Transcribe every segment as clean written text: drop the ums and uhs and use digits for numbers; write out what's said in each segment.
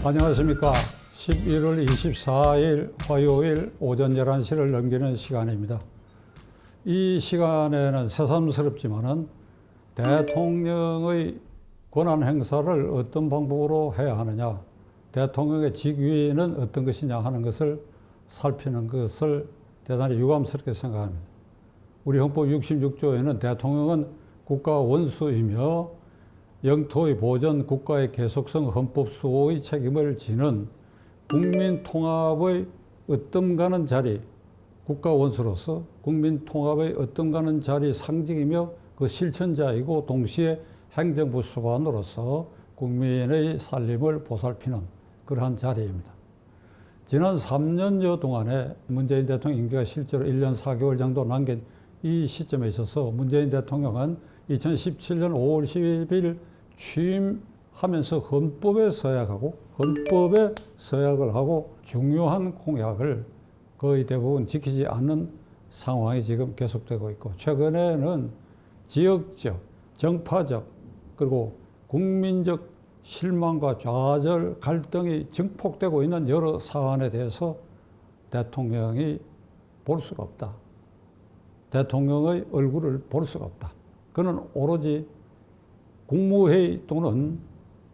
안녕하십니까. 11월 24일 화요일 오전 11시를 넘기는 시간입니다. 이 시간에는 새삼스럽지만은 대통령의 권한 행사를 어떤 방법으로 해야 하느냐, 대통령의 직위는 어떤 것이냐 하는 것을 살피는 것을 대단히 유감스럽게 생각합니다. 우리 헌법 66조에는 대통령은 국가 원수이며 영토의 보전, 국가의 계속성, 헌법 수호의 책임을 지는 국민 통합의 으뜸가는 자리, 국가 원수로서 국민 통합의 으뜸가는 자리 상징이며 그 실천자이고 동시에 행정부 수반으로서 국민의 살림을 보살피는 그러한 자리입니다. 지난 3년여 동안에 문재인 대통령 임기가 실제로 1년 4개월 정도 남긴 이 시점에 있어서 문재인 대통령은 2017년 5월 10일 취임하면서 헌법에 서약을 하고 중요한 공약을 거의 대부분 지키지 않는 상황이 지금 계속되고 있고, 최근에는 지역적, 정파적, 그리고 국민적 실망과 좌절, 갈등이 증폭되고 있는 여러 사안에 대해서 대통령이 볼 수가 없다. 대통령의 얼굴을 볼 수가 없다. 그는 오로지 국무회의 또는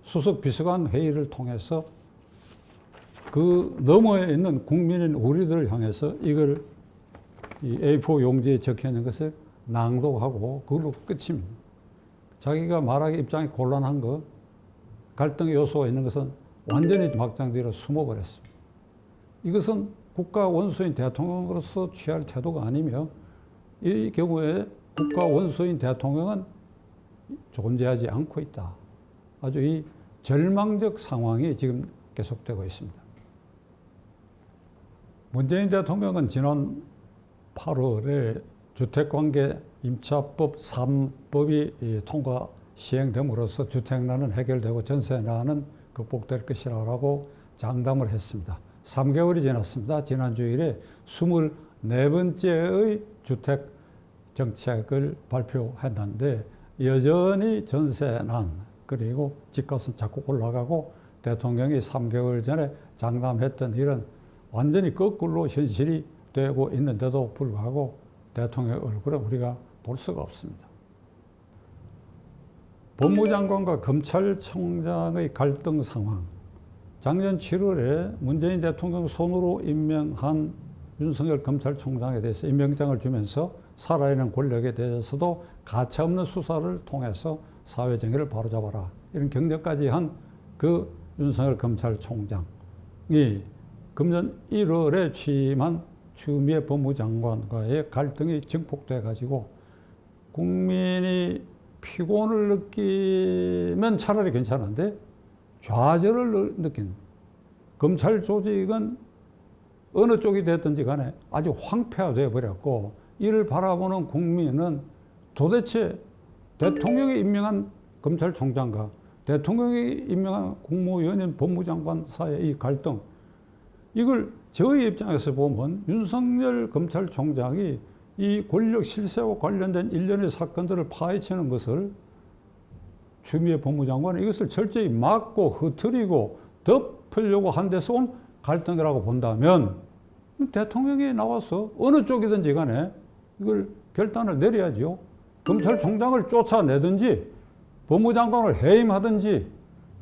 수석 비서관 회의를 통해서 그 너머에 있는 국민인 우리들을 향해서 이걸 이 A4 용지에 적혀 있는 것을 낭독하고 그걸로 끝입니다. 자기가 말하기 입장이 곤란한 것, 갈등의 요소가 있는 것은 완전히 막장 뒤로 숨어버렸습니다. 이것은 국가 원수인 대통령으로서 취할 태도가 아니며, 이 경우에 국가 원수인 대통령은 존재하지 않고 있다. 아주 이 절망적 상황이 지금 계속되고 있습니다. 문재인 대통령은 지난 8월에 주택관계 임차법 3법이 통과 시행됨으로써 주택난은 해결되고 전세난은 극복될 것이라고 장담을 했습니다. 3개월이 지났습니다. 지난 주일에 24번째의 주택 정책을 발표했는데 여전히 전세난 그리고 집값은 자꾸 올라가고 대통령이 3개월 전에 장담했던 일은 완전히 거꾸로 현실이 되고 있는데도 불구하고 대통령의 얼굴을 우리가 볼 수가 없습니다. 법무장관과 검찰총장의 갈등 상황. 작년 7월에 문재인 대통령 손으로 임명한 윤석열 검찰총장에 대해서 임명장을 주면서 살아있는 권력에 대해서도 가차없는 수사를 통해서 사회정의를 바로잡아라, 이런 격려까지 한 그 윤석열 검찰총장이 금년 1월에 취임한 추미애 법무장관과의 갈등이 증폭돼 가지고 국민이 피곤을 느끼면 차라리 괜찮은데 좌절을 느낀 검찰 조직은 어느 쪽이 됐든지 간에 아주 황폐화되어 버렸고, 이를 바라보는 국민은 도대체 대통령이 임명한 검찰총장과 대통령이 임명한 국무위원인 법무장관 사이의 이 갈등, 이걸 저희 입장에서 보면 윤석열 검찰총장이 이 권력 실세와 관련된 일련의 사건들을 파헤치는 것을 추미애 법무장관은 이것을 철저히 막고 흐트리고 덮으려고 한 데서 온 갈등이라고 본다면 대통령이 나와서 어느 쪽이든지 간에 이걸 결단을 내려야죠. 검찰총장을 쫓아내든지 법무장관을 해임하든지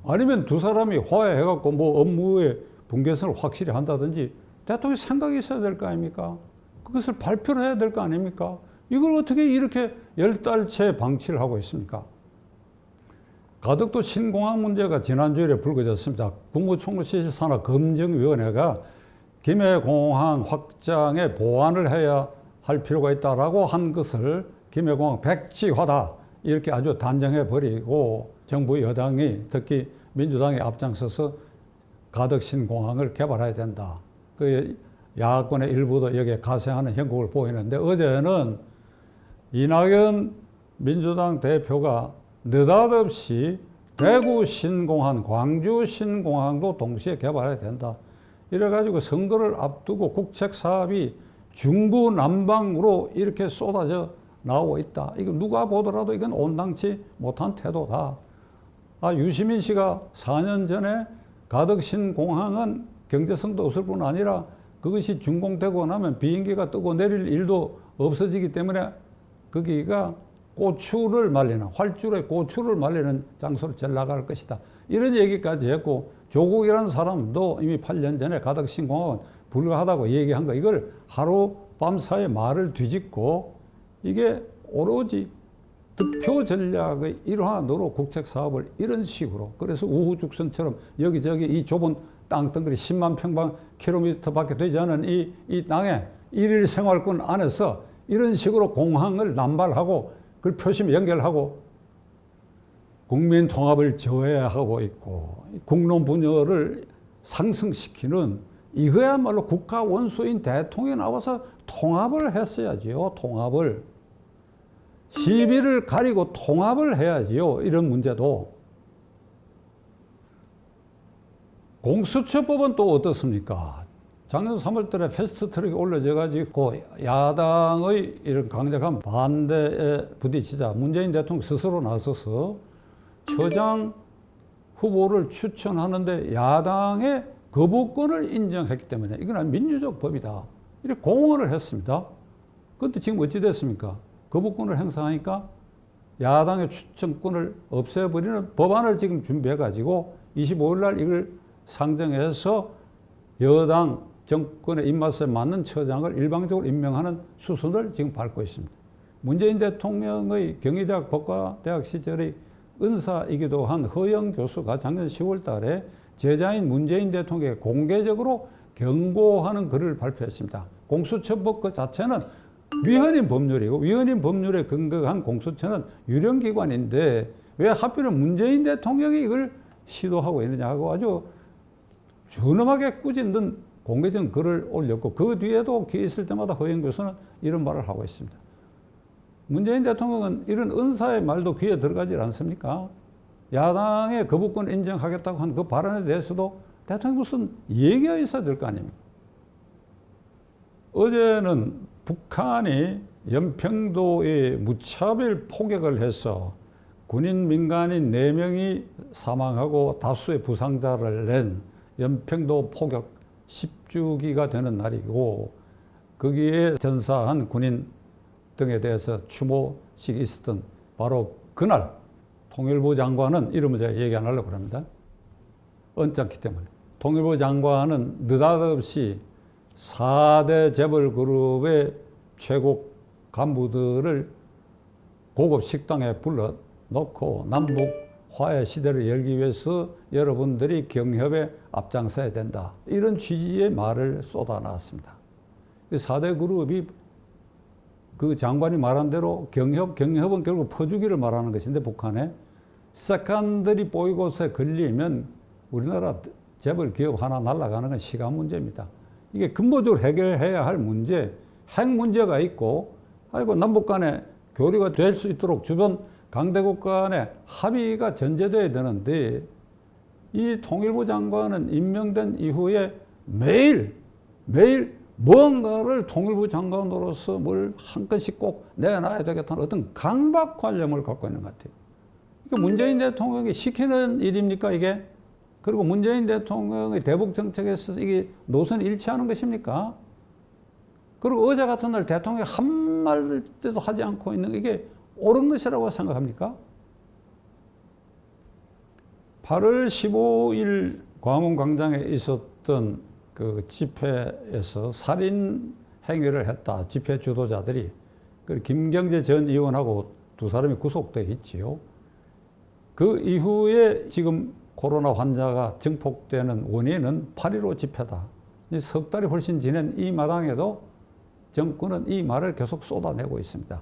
아니면 두 사람이 화해해갖고 뭐 업무의 분계선을 확실히 한다든지 대통령이 생각이 있어야 될 거 아닙니까? 그것을 발표를 해야 될 거 아닙니까? 이걸 어떻게 이렇게 10달째 방치를 하고 있습니까? 가덕도 신공항 문제가 지난주에 불거졌습니다. 국무총리실산하검증위원회가 김해공항 확장에 보완을 해야 할 필요가 있다라고 한 것을 김해공항 백지화다 이렇게 아주 단정해버리고 정부 여당이, 특히 민주당이 앞장서서 가덕 신공항을 개발해야 된다. 그 야권의 일부도 여기에 가세하는 형국을 보이는데, 어제는 이낙연 민주당 대표가 느닷없이 대구 신공항, 광주 신공항도 동시에 개발해야 된다. 이래가지고 선거를 앞두고 국책 사업이 중구난방으로 이렇게 쏟아져 나오고 있다. 이거 누가 보더라도 이건 온당치 못한 태도다. 유시민 씨가 4년 전에 가덕신공항은 경제성도 없을 뿐 아니라 그것이 준공되고 나면 비행기가 뜨고 내릴 일도 없어지기 때문에 거기가 고추를 말리는, 활주로에 고추를 말리는 장소로 전락할 것이다. 이런 얘기까지 했고, 조국이라는 사람도 이미 8년 전에 가덕신공항은 불가하다고 얘기한 거, 이걸 하루 밤사이 말을 뒤집고, 이게 오로지 득표 전략의 일환으로 국책 사업을 이런 식으로, 그래서 우후죽순처럼 여기저기 이 좁은 땅덩어리 10만 평방킬로미터밖에 되지 않은 이 땅에 일일 생활권 안에서 이런 식으로 공항을 남발하고 그 표심 연결하고 국민 통합을 저해하고 있고 국론 분열을 상승시키는, 이거야말로 국가 원수인 대통령이 나와서 통합을 했어야지요. 통합을. 시비를 가리고 통합을 해야지요. 이런 문제도. 공수처법은 또 어떻습니까? 작년 3월달에 패스트트랙이 올려져 가지고 야당의 이런 강력한 반대에 부딪히자 문재인 대통령 스스로 나서서 처장 후보를 추천하는데 야당의 거부권을 인정했기 때문에 이건 민주적 법이다, 이렇게 공언을 했습니다. 그런데 지금 어찌 됐습니까? 거부권을 행사하니까 야당의 추천권을 없애버리는 법안을 지금 준비해 가지고 25일 날 이걸 상정해서 여당 정권의 입맛에 맞는 처장을 일방적으로 임명하는 수순을 지금 밟고 있습니다. 문재인 대통령의 경희대학 법과대학 시절의 은사이기도 한 허영 교수가 작년 10월 달에 제자인 문재인 대통령에게 공개적으로 경고하는 글을 발표했습니다. 공수처법 그 자체는 위헌인 법률이고, 위헌인 법률에 근거한 공수처는 유령기관인데 왜 하필은 문재인 대통령이 이걸 시도하고 있느냐 하고 아주 준엄하게 꾸짖는 공개적 글을 올렸고, 그 뒤에도 기회 있을 때마다 허영 교수는 이런 말을 하고 있습니다. 문재인 대통령은 이런 은사의 말도 귀에 들어가지 않습니까? 야당의 거부권 인정하겠다고 한 그 발언에 대해서도 대통령이 무슨 얘기가 있어야 될 거 아닙니까? 어제는 북한이 연평도에 무차별 포격을 해서 군인 민간인 4명이 사망하고 다수의 부상자를 낸 연평도 포격 10주기가 되는 날이고, 거기에 전사한 군인 등에 대해서 추모식이 있었던 바로 그날 통일부 장관은 이름을 제가 얘기 안 하려고 합니다. 언짢기 때문에. 통일부 장관은 느닷없이 4대 재벌그룹의 최고 간부들을 고급 식당에 불러놓고 남북 화해 시대를 열기 위해서 여러분들이 경협에 앞장서야 된다, 이런 취지의 말을 쏟아놨습니다. 4대 그룹이 그 장관이 말한 대로 경협은 결국 퍼주기를 말하는 것인데, 북한에 세컨들이 보이곳에 걸리면 우리나라 재벌 기업 하나 날아가는 건 시간 문제입니다. 이게 근본적으로 해결해야 할 문제, 핵 문제가 있고, 남북 간에 교류가 될 수 있도록 주변 강대국 간의 합의가 전제돼야 되는데, 이 통일부 장관은 임명된 이후에 매일 뭔가를 통일부 장관으로서 뭘 한 건씩 꼭 내놔야 되겠다는 어떤 강박관념을 갖고 있는 것 같아요. 이게 문재인 대통령이 시키는 일입니까, 이게? 그리고 문재인 대통령의 대북 정책에서 이게 노선이 일치하는 것입니까? 그리고 어제 같은 날 대통령이 한 말도 하지 않고 있는 이게 옳은 것이라고 생각합니까? 8월 15일 광화문광장에 있었던 그 집회에서 살인 행위를 했다, 집회 주도자들이. 김경재 전 의원하고 2사람이 구속되어 있지요. 그 이후에 지금 코로나 환자가 증폭되는 원인은 8.15 집회다. 석 달이 훨씬 지난 이 마당에도 정권은 이 말을 계속 쏟아내고 있습니다.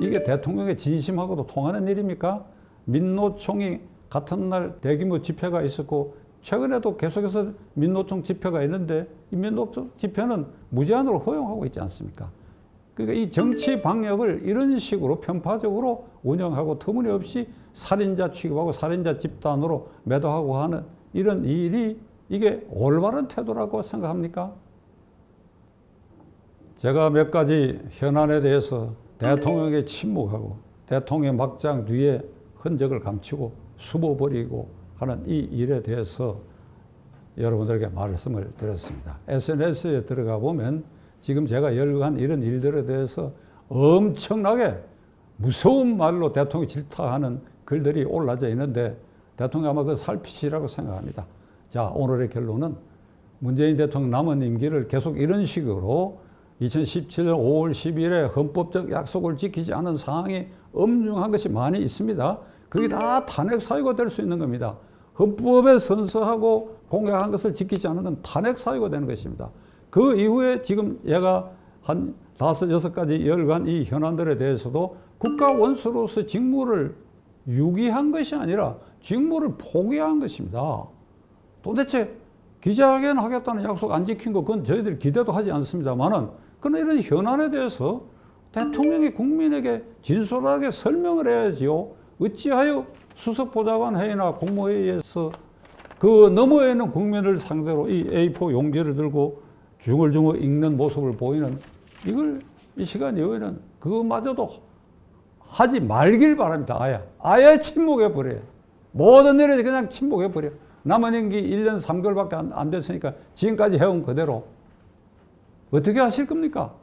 이게 대통령의 진심하고도 통하는 일입니까? 민노총이 같은 날 대규모 집회가 있었고, 최근에도 계속해서 민노총 집회가 있는데 이 민노총 집회는 무제한으로 허용하고 있지 않습니까? 그러니까 이 정치 방역을 이런 식으로 편파적으로 운영하고 터무니없이 살인자 취급하고 살인자 집단으로 매도하고 하는 이런 일이 이게 올바른 태도라고 생각합니까? 제가 몇 가지 현안에 대해서 대통령에게 침묵하고 대통령 막장 뒤에 흔적을 감추고 숨어버리고 하는 이 일에 대해서 여러분들에게 말씀을 드렸습니다. SNS에 들어가 보면 지금 제가 열거한 이런 일들에 대해서 엄청나게 무서운 말로 대통령이 질타하는 글들이 올라져 있는데 대통령이 아마 그 살피시라고 생각합니다. 자, 오늘의 결론은 문재인 대통령 남은 임기를 계속 이런 식으로 2017년 5월 10일에 헌법적 약속을 지키지 않은 상황이 엄중한 것이 많이 있습니다. 그게 다 탄핵 사유가 될 수 있는 겁니다. 헌법에 선서하고 공약한 것을 지키지 않은 건 탄핵 사유가 되는 것입니다. 그 이후에 지금 얘가 한 5, 6가지 열간 이 현안들에 대해서도 국가 원수로서 직무를 유기한 것이 아니라 직무를 포기한 것입니다. 도대체 기자회견 하겠다는 약속 안 지킨 거 그건 저희들이 기대도 하지 않습니다만은 그런 이런 현안에 대해서 대통령이 국민에게 진솔하게 설명을 해야지요. 어찌하여 수석보좌관 회의나 국무회의에서 그 너머에 있는 국민을 상대로 이 A4 용지를 들고 중얼중얼 읽는 모습을 보이는 이걸 이 시간 이후에는 그마저도 하지 말길 바랍니다. 아예 침묵해 버려요. 모든 일에 그냥 침묵해 버려. 남은 임기 1년 3개월밖에 안 됐으니까 지금까지 해온 그대로 어떻게 하실 겁니까?